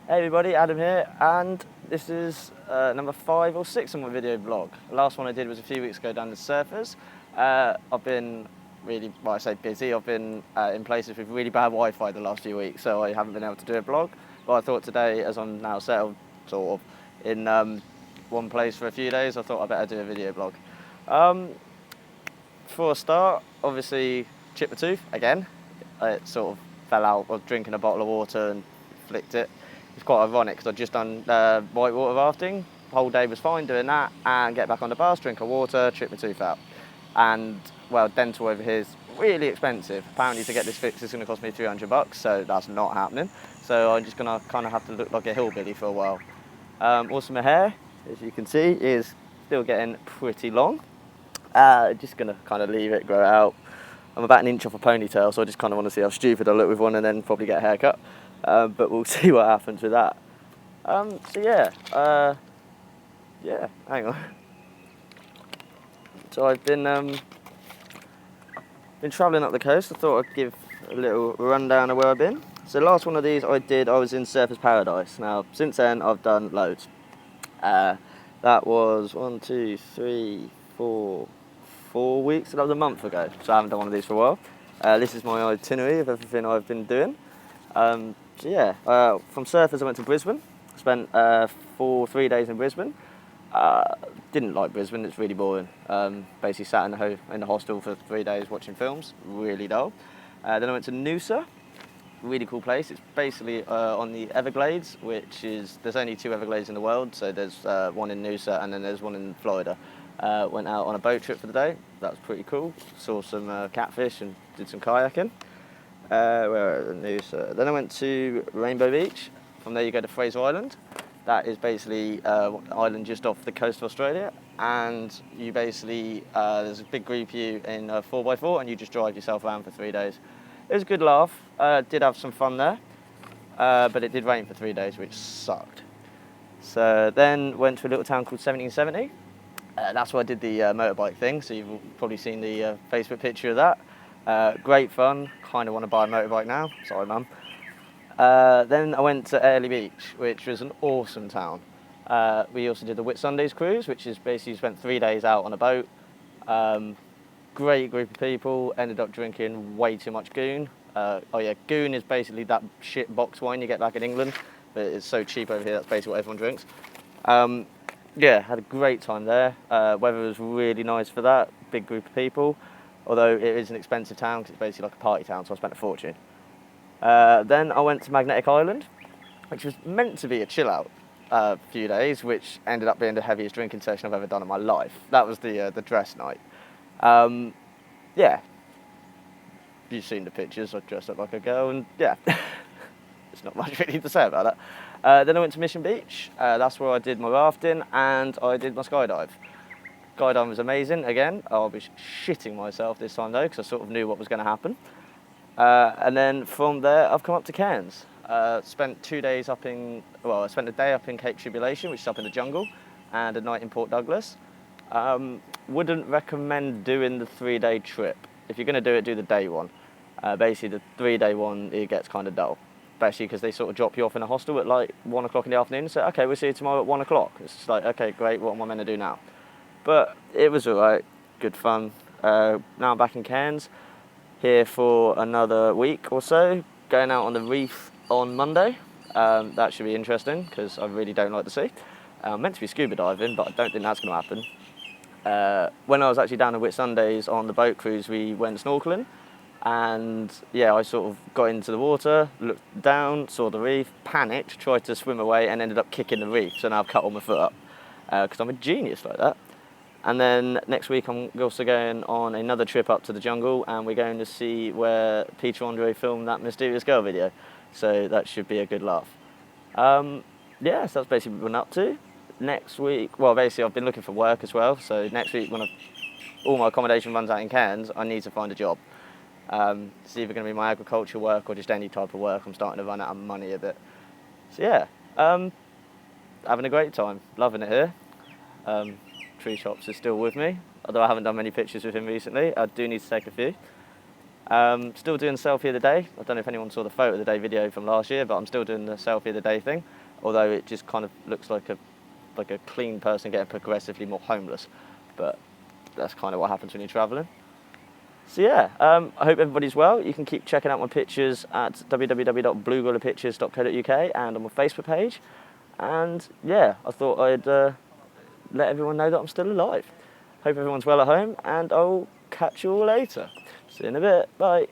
Hey everybody, Adam here, and this is number 5 or 6 on my video blog. The last one I did was a few weeks ago down the Surfers. I've been really, well I say busy, I've been in places with really bad Wi-Fi the last few weeks, so I haven't been able to do a blog. But I thought today, as I'm now settled sort of in one place for a few days, I thought I'd better do a video blog. For a start, obviously chipped my tooth again. It sort of fell out. I was drinking a bottle of water and flicked it. It's quite ironic because I'd just done whitewater rafting. The whole day was fine doing that, and get back on the bus, drink a water, chip my tooth out. And well, dental over here is really expensive. Apparently to get this fixed it's going to cost me $300, so that's not happening. So I'm just going to kind of have to look like a hillbilly for a while. Also my hair, as you can see, is still getting pretty long. Just going to kind of leave it grow out. I'm about an inch off a ponytail, so I just kind of want to see how stupid I look with one and then probably get a haircut. But we'll see what happens with that. Hang on. So I've been travelling up the coast. I thought I'd give a little rundown of where I've been. So the last one of these I was in Surfers Paradise. Now, since then I've done loads. That was 4 weeks, so that was a month ago, so I haven't done one of these for a while. This is my itinerary of everything I've been doing. From Surfers I went to Brisbane, spent 3 days in Brisbane. Didn't like Brisbane, it's really boring. Basically sat in the hostel for 3 days watching films, really dull. Then I went to Noosa, really cool place. It's basically on the Everglades, there's only 2 Everglades in the world, so there's one in Noosa and then there's one in Florida. Went out on a boat trip for the day. That was pretty cool. Saw some catfish and did some kayaking. Then I went to Rainbow Beach. From there you go to Fraser Island. That is basically an island just off the coast of Australia. And you basically, there's a big group of you in a 4x4 and you just drive yourself around for 3 days. It was a good laugh. Did have some fun there. But it did rain for 3 days, which sucked. So then went to a little town called 1770. That's where I did the motorbike thing, so you've probably seen the Facebook picture of that. Great fun, kind of want to buy a motorbike now, sorry mum. Then I went to Airlie Beach, which was an awesome town. We also did the Whitsundays cruise, which is basically you spent 3 days out on a boat. Great group of people, ended up drinking way too much Goon. Goon is basically that shit box wine you get back in England, but it's so cheap over here, that's basically what everyone drinks. Had a great time there. Weather was really nice for that. Big group of people, although it is an expensive town because it's basically like a party town, so I spent a fortune. Then I went to Magnetic Island, which was meant to be a chill out few days, which ended up being the heaviest drinking session I've ever done in my life. That was the dress night. You've seen the pictures. I dressed up like a girl, and there's not much really to say about that. Then I went to Mission Beach. That's where I did my rafting and I did my skydive. Skydiving was amazing. Again, I'll be shitting myself this time though, because I sort of knew what was going to happen. And then from there, I've come up to Cairns. Spent 2 days I spent a day up in Cape Tribulation, which is up in the jungle, and a night in Port Douglas. Wouldn't recommend doing the 3-day trip. If you're going to do it, do the day one. Basically, the 3-day one, it gets kind of dull. Especially because they sort of drop you off in a hostel at like 1 o'clock in the afternoon and say, okay, we'll see you tomorrow at 1 o'clock. It's just like, okay, great, what am I meant to do now? But it was alright, good fun. Now I'm back in Cairns, here for another week or so, going out on the reef on Monday. That should be interesting because I really don't like the sea. I'm meant to be scuba diving, but I don't think that's going to happen. When I was actually down at Whitsundays on the boat cruise, we went snorkeling. And I sort of got into the water, looked down, saw the reef, panicked, tried to swim away and ended up kicking the reef. So now I've cut all my foot up because I'm a genius like that. And then next week I'm also going on another trip up to the jungle and we're going to see where Peter Andre filmed that Mysterious Girl video. So that should be a good laugh. So that's basically what we've been up to. Next week, basically I've been looking for work as well. So next week when all my accommodation runs out in Cairns, I need to find a job. It's either going to be my agriculture work or just any type of work. I'm starting to run out of money a bit. So having a great time, loving it here. Tree Shops is still with me, although I haven't done many pictures with him recently. I do need to take a few. Still doing selfie of the day. I don't know if anyone saw the photo of the day video from last year, but I'm still doing the selfie of the day thing, although it just kind of looks like a clean person getting progressively more homeless. But that's kind of what happens when you're travelling. So yeah, I hope everybody's well. You can keep checking out my pictures at www.bluegorillapictures.co.uk and on my Facebook page. And yeah, I thought I'd let everyone know that I'm still alive. Hope everyone's well at home, and I'll catch you all later. See you in a bit. Bye.